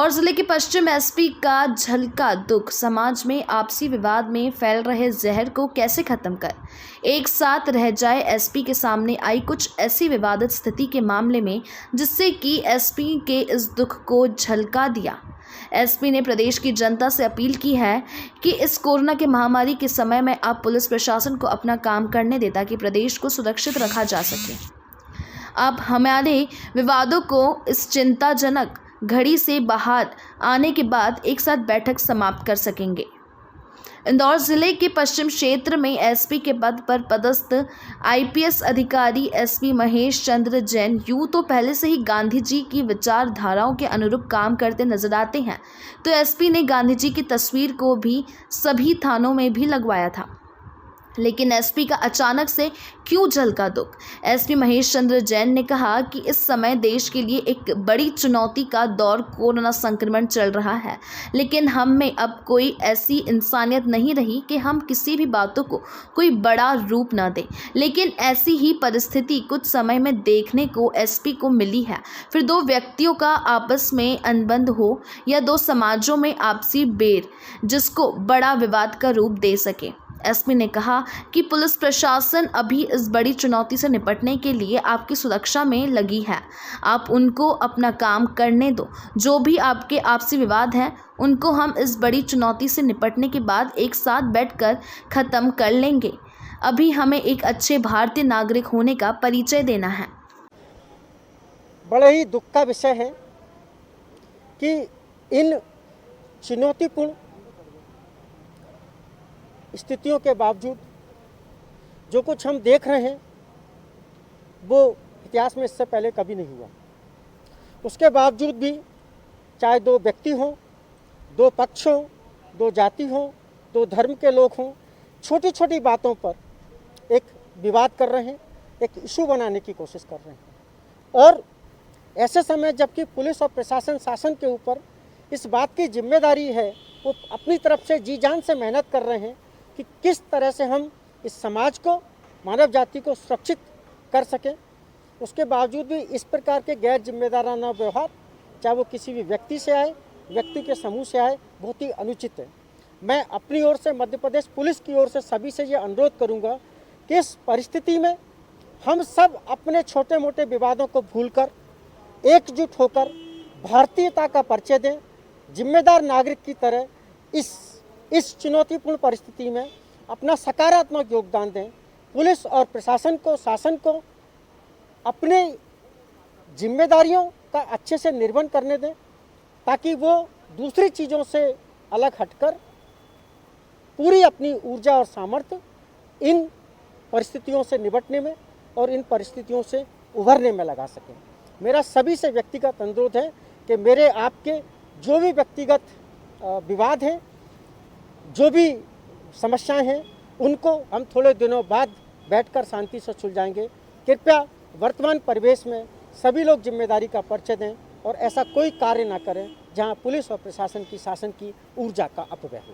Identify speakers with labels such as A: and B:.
A: इंदौर जिले के पश्चिम एसपी का झलका दुख। समाज में आपसी विवाद में फैल रहे जहर को कैसे खत्म कर एक साथ रह जाए। एसपी के सामने आई कुछ ऐसी विवादित स्थिति के मामले में जिससे कि एसपी के इस दुख को झलका दिया। एसपी ने प्रदेश की जनता से अपील की है कि इस कोरोना के महामारी के समय में अब पुलिस प्रशासन को अपना काम करने दे ताकि प्रदेश को सुरक्षित रखा जा सके। अब हमारे विवादों को इस चिंताजनक घड़ी से बाहर आने के बाद एक साथ बैठक समाप्त कर सकेंगे। इंदौर जिले के पश्चिम क्षेत्र में एसपी के पद पर पदस्थ आईपीएस अधिकारी एसपी महेश चंद्र जैन यूं तो पहले से ही गांधी जी की विचारधाराओं के अनुरूप काम करते नजर आते हैं, तो एसपी ने गांधी जी की तस्वीर को भी सभी थानों में भी लगवाया था। लेकिन एसपी का अचानक से क्यों झलका दुख। एसपी महेश चंद्र जैन ने कहा कि इस समय देश के लिए एक बड़ी चुनौती का दौर कोरोना संक्रमण चल रहा है, लेकिन हम में अब कोई ऐसी इंसानियत नहीं रही कि हम किसी भी बातों को कोई बड़ा रूप ना दें। लेकिन ऐसी ही परिस्थिति कुछ समय में देखने को एसपी को मिली है। फिर दो व्यक्तियों का आपस में अनबन हो या दो समाजों में आपसी बैर जिसको बड़ा विवाद का रूप दे सके। एसपी ने कहा कि पुलिस प्रशासन अभी इस बड़ी चुनौती से निपटने के लिए आपकी सुरक्षा में लगी है। आप उनको अपना काम करने दो। जो भी आपके आपसी विवाद हैं उनको हम इस बड़ी चुनौती से निपटने के बाद एक साथ बैठकर ख़त्म कर लेंगे। अभी हमें एक अच्छे भारतीय नागरिक होने का परिचय देना है।
B: बड़े ही दुख का विषय है कि इन चुनौतीपूर्ण स्थितियों के बावजूद जो कुछ हम देख रहे हैं वो इतिहास में इससे पहले कभी नहीं हुआ। उसके बावजूद भी चाहे दो व्यक्ति हों, दो पक्ष हों, दो जाति हों, दो धर्म के लोग हों, छोटी छोटी बातों पर एक विवाद कर रहे हैं, एक इशू बनाने की कोशिश कर रहे हैं। और ऐसे समय जबकि पुलिस और प्रशासन शासन के ऊपर इस बात की जिम्मेदारी है, वो अपनी तरफ से जी जान से मेहनत कर रहे हैं कि किस तरह से हम इस समाज को, मानव जाति को सुरक्षित कर सकें। उसके बावजूद भी इस प्रकार के गैर जिम्मेदाराना व्यवहार, चाहे वो किसी भी व्यक्ति से आए, व्यक्ति के समूह से आए, बहुत ही अनुचित है। मैं अपनी ओर से, मध्य प्रदेश पुलिस की ओर से सभी से ये अनुरोध करूंगा कि इस परिस्थिति में हम सब अपने छोटे मोटे विवादों को भूलकर एकजुट होकर भारतीयता का परिचय दें, जिम्मेदार नागरिक की तरह इस चुनौतीपूर्ण परिस्थिति में अपना सकारात्मक योगदान दें। पुलिस और प्रशासन को, शासन को अपने जिम्मेदारियों का अच्छे से निर्वहन करने दें ताकि वो दूसरी चीज़ों से अलग हटकर पूरी अपनी ऊर्जा और सामर्थ्य इन परिस्थितियों से निपटने में और इन परिस्थितियों से उभरने में लगा सकें। मेरा सभी से व्यक्तिगत अनुरोध है कि मेरे आपके जो भी व्यक्तिगत विवाद हैं, जो भी समस्याएं हैं, उनको हम थोड़े दिनों बाद बैठकर शांति से सुलझाएंगे। कृपया वर्तमान परिवेश में सभी लोग जिम्मेदारी का परिचय दें और ऐसा कोई कार्य ना करें जहां पुलिस और प्रशासन की, शासन की ऊर्जा का अपव्यय हो।